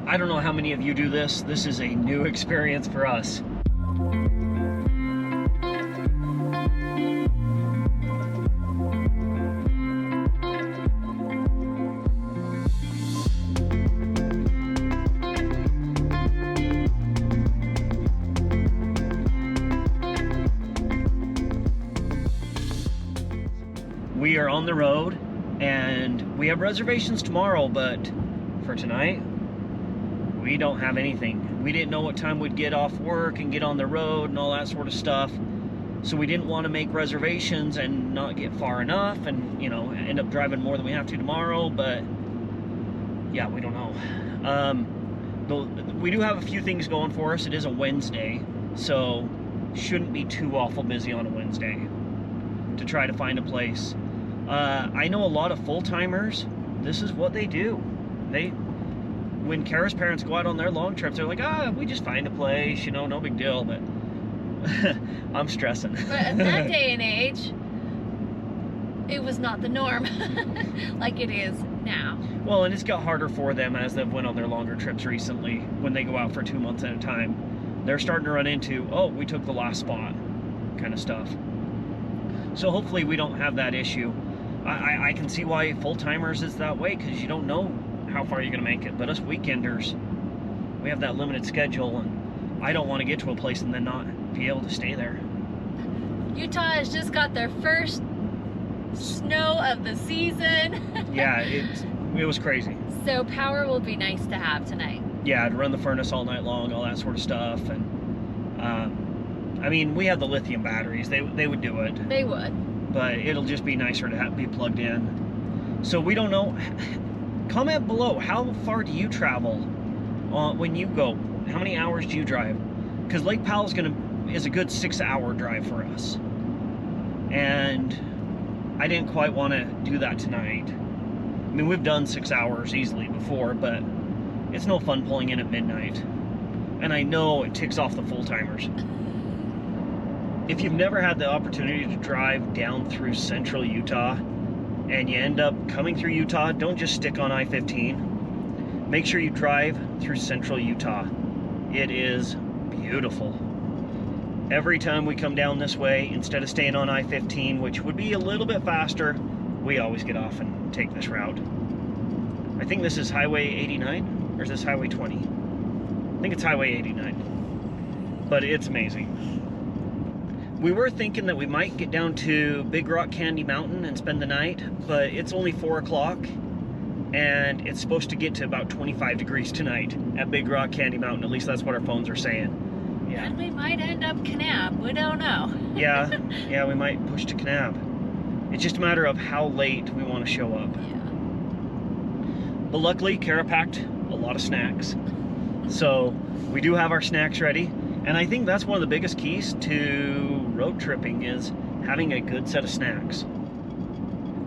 I don't know how many of you do this. This is a new experience for us. We are on the road and we have reservations tomorrow, but for tonight, we don't have anything. We didn't know what time we'd get off work and get on the road and all that sort of stuff. So we didn't want to make reservations and not get far enough and, you know, end up driving more than we have to tomorrow, but yeah, we don't know. We do have a few things going for us. It is a Wednesday, so shouldn't be too awful busy on a Wednesday to try to find a place. I know a lot of full-timers, this is what they do. When Kara's parents go out on their long trips, they're like, we just find a place, you know, no big deal, but I'm stressing. But in that day and age, it was not the norm like it is now. Well, and it's got harder for them as they've went on their longer trips recently. When they go out for 2 months at a time, they're starting to run into, we took the last spot kind of stuff. So hopefully we don't have that issue. I can see why full-timers is that way, because you don't know how far you're going to make it. But us weekenders, we have that limited schedule, and I don't want to get to a place and then not be able to stay there. Utah has just got their first snow of the season. Yeah, it was crazy. So power will be nice to have tonight. Yeah, to run the furnace all night long, all that sort of stuff. And I mean, we have the lithium batteries. They would do it. They would. But it'll just be nicer to be plugged in. So we don't know. Comment below, how far do you travel when you go? How many hours do you drive? Because Lake Powell is a good 6-hour drive for us. And I didn't quite want to do that tonight. I mean, we've done 6 hours easily before, but it's no fun pulling in at midnight. And I know it ticks off the full-timers. If you've never had the opportunity to drive down through central Utah and you end up coming through Utah, don't just stick on I-15. Make sure you drive through central Utah. It is beautiful. Every time we come down this way, instead of staying on I-15, which would be a little bit faster, we always get off and take this route. I think this is Highway 89, or is this Highway 20? I think it's Highway 89, but it's amazing. We were thinking that we might get down to Big Rock Candy Mountain and spend the night, but it's only 4 o'clock and it's supposed to get to about 25 degrees tonight at Big Rock Candy Mountain. At least that's what our phones are saying. Yeah. And we might end up Kanab. We don't know. yeah, we might push to Kanab. It's just a matter of how late we want to show up. Yeah. But luckily, Kara packed a lot of snacks. So we do have our snacks ready. And I think that's one of the biggest keys to road tripping is having a good set of snacks.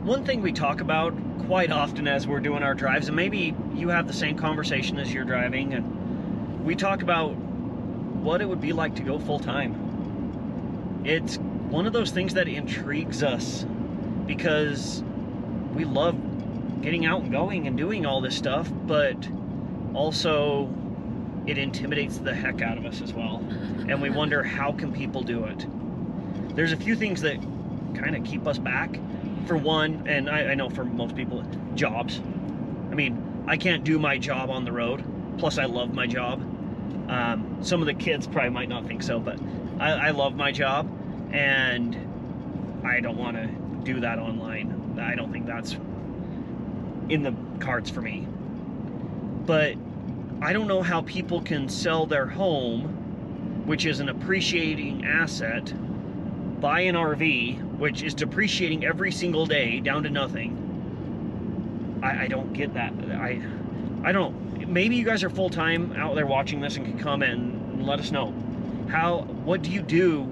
One thing we talk about quite often as we're doing our drives, and maybe you have the same conversation as you're driving, and we talk about what it would be like to go full-time. It's one of those things that intrigues us because we love getting out and going and doing all this stuff, but also it intimidates the heck out of us as well. And we wonder, how can people do it? There's a few things that kind of keep us back. For one, and I know for most people, jobs. I mean, I can't do my job on the road. Plus, I love my job. Some of the kids probably might not think so, but I love my job. And I don't want to do that online. I don't think that's in the cards for me. But I don't know how people can sell their home, which is an appreciating asset, buy an RV, which is depreciating every single day down to nothing. I don't get that. I don't. Maybe you guys are full-time out there watching this and can comment and let us know. What do you do?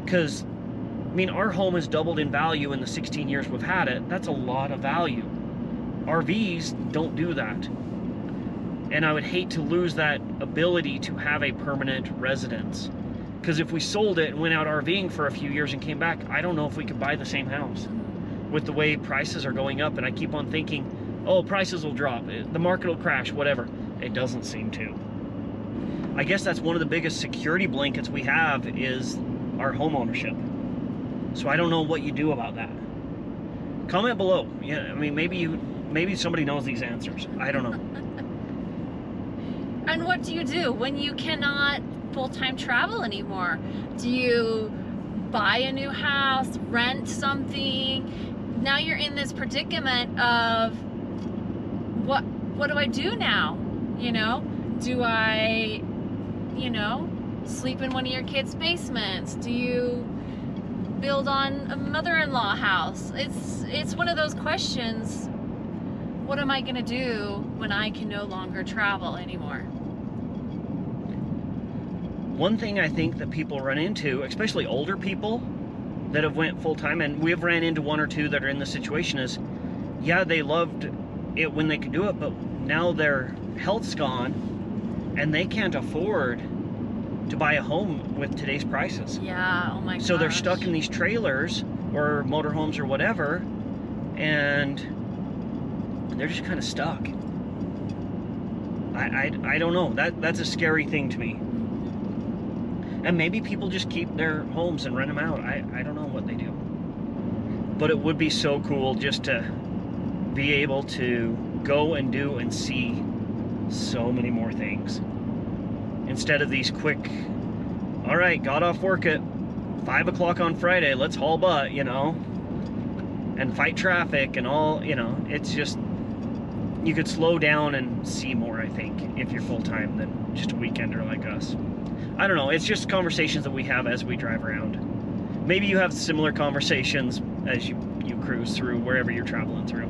Because, I mean, our home has doubled in value in the 16 years we've had it. That's a lot of value. RVs don't do that. And I would hate to lose that ability to have a permanent residence. Because if we sold it and went out RVing for a few years and came back, I don't know if we could buy the same house. With the way prices are going up, and I keep on thinking, oh, prices will drop, the market will crash, whatever. It doesn't seem to. I guess that's one of the biggest security blankets we have is our home ownership. So I don't know what you do about that. Comment below. Yeah, I mean, maybe somebody knows these answers. I don't know. And what do you do when you cannot full-time travel anymore? Do you buy a new house, rent something? Now you're in this predicament of what do I do now? You know, do I, you know, sleep in one of your kids' basements? Do you build on a mother-in-law house? It's one of those questions. What am I gonna do when I can no longer travel anymore? One thing I think that people run into, especially older people that have went full-time, and we've ran into one or two that are in this situation, is, yeah, they loved it when they could do it, but now their health's gone and they can't afford to buy a home with today's prices. Yeah, oh my gosh. So they're stuck in these trailers or motorhomes or whatever, and they're just kind of stuck. I don't know. That's a scary thing to me. And maybe people just keep their homes and rent them out. I don't know what they do. But it would be so cool just to be able to go and do and see so many more things. Instead of these quick, all right, got off work at 5 o'clock on Friday, let's haul butt, you know, and fight traffic and all, you know, it's just, you could slow down and see more, I think, if you're full-time than just a weekender like us. I don't know, it's just conversations that we have as we drive around. Maybe you have similar conversations as you cruise through wherever you're traveling through.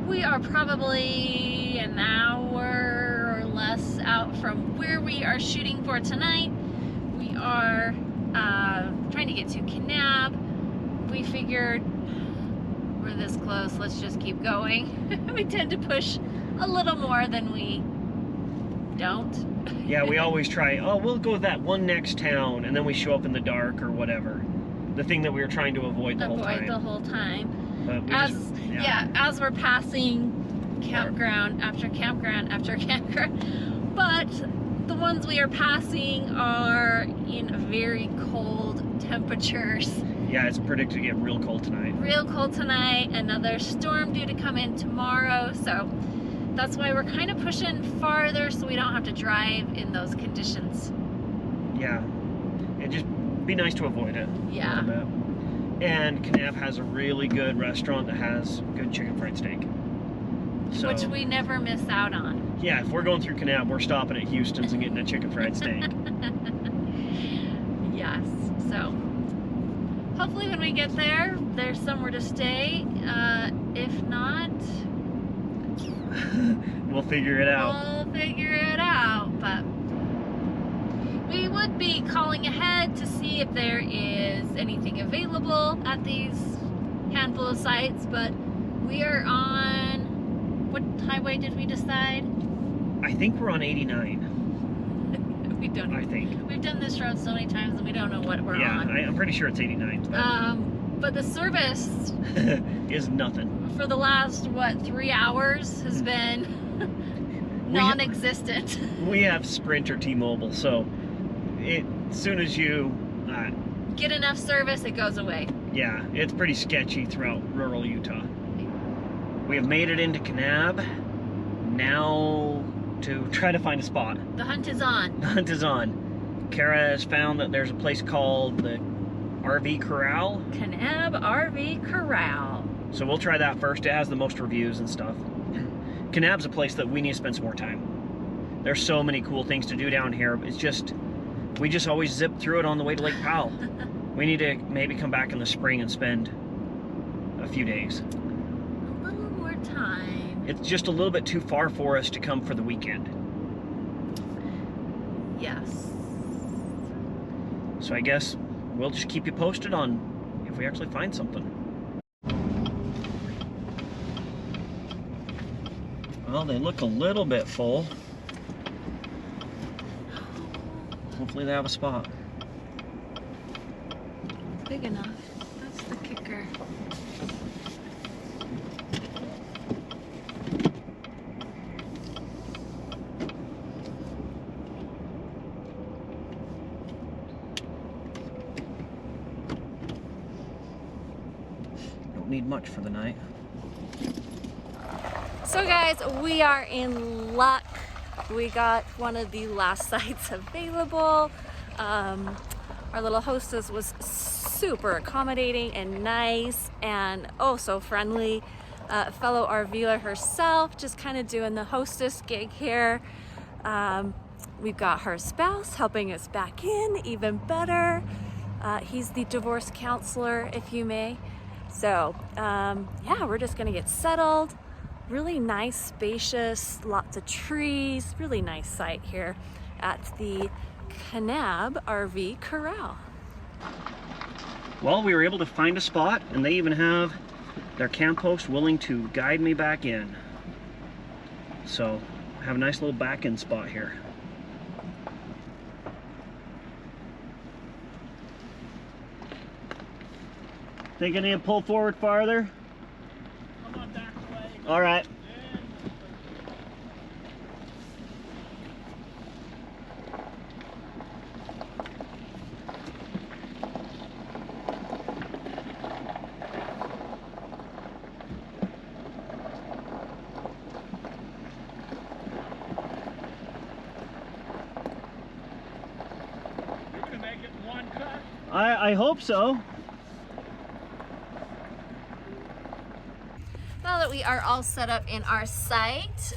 We are probably an hour or less out from where we are shooting for tonight. We are trying to get to Kanab. We figured we're this close, let's just keep going. We tend to push a little more than we don't. Yeah, we always try, oh, we'll go to that one next town, and then we show up in the dark or whatever. The thing that we were trying to avoid the whole time. But we as we're passing campground after campground after campground. But the ones we are passing are in very cold temperatures. Yeah, it's predicted to get real cold tonight. Real cold tonight. Another storm due to come in tomorrow. So that's why we're kind of pushing farther so we don't have to drive in those conditions. Yeah, it'd just be nice to avoid it. Yeah. A little bit. And Kanab has a really good restaurant that has good chicken fried steak. So, which we never miss out on. Yeah, if we're going through Kanab, we're stopping at Houston's and getting a chicken fried steak. Yes, so hopefully when we get there, there's somewhere to stay. If not, we'll figure it out. We'll figure it out, but we would be calling ahead to see if there is anything available at these handful of sites, but we are on, what highway did we decide? I think we're on 89. We don't know. I think. We've done this road so many times and we don't know what we're on. Yeah, I'm pretty sure it's 89. But the service is nothing. For the last, what, 3 hours has been non-existent. We have Sprint or T-Mobile, so as soon as you get enough service, it goes away. Yeah, it's pretty sketchy throughout rural Utah. We have made it into Kanab. Now to try to find a spot. The hunt is on. The hunt is on. Kara has found that there's a place called the RV Corral. Kanab RV Corral. So we'll try that first. It has the most reviews and stuff. Kanab's a place that we need to spend some more time. There's so many cool things to do down here. It's just, we just always zip through it on the way to Lake Powell. We need to maybe come back in the spring and spend a few days. A little more time. It's just a little bit too far for us to come for the weekend. Yes. So I guess we'll just keep you posted on if we actually find something. Well, they look a little bit full. Hopefully they have a spot. Big enough. That's the kicker. need much for the night. So guys, we are in luck. We got one of the last sites available. Our little hostess was super accommodating and nice and oh so friendly. Fellow RVer herself, just kind of doing the hostess gig here. We've got her spouse helping us back in, even better. He's the divorce counselor, if you may. So yeah, we're just gonna get settled. Really nice, spacious, lots of trees, really nice site here at the Kanab RV Corral. Well, we were able to find a spot, and they even have their camp host willing to guide me back in. So, have a nice little back-in spot here. Think I need to pull forward farther? I'm on back away. All right. You're gonna make it in one cut? I hope so. Now that we are all set up in our site,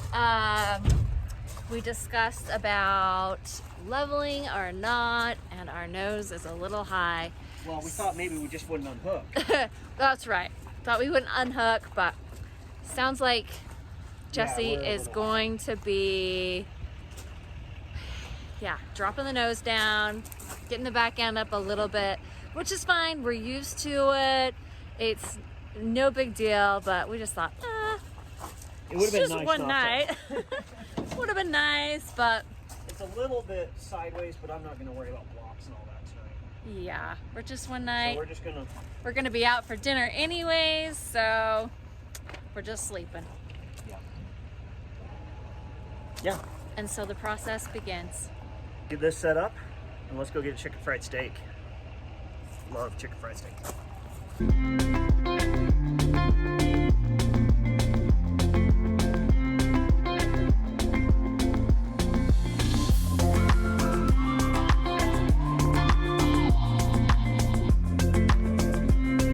we discussed about leveling or not, and our nose is a little high. Well, we thought maybe we just wouldn't unhook. That's right. Thought we wouldn't unhook, but sounds like Jesse is going to be, yeah, dropping the nose down, getting the back end up a little bit, which is fine. We're used to it. It's no big deal, but we just thought, It would have been just nice one not night. Would have been nice, but It's a little bit sideways, but I'm not going to worry about blocks and all that tonight. yeah, we're just one So night. we're just going to... We're gonna be out for dinner anyways, so we're just sleeping. Yeah. And so the process begins. Get this set up, and let's go get a chicken fried steak. Love chicken fried steak.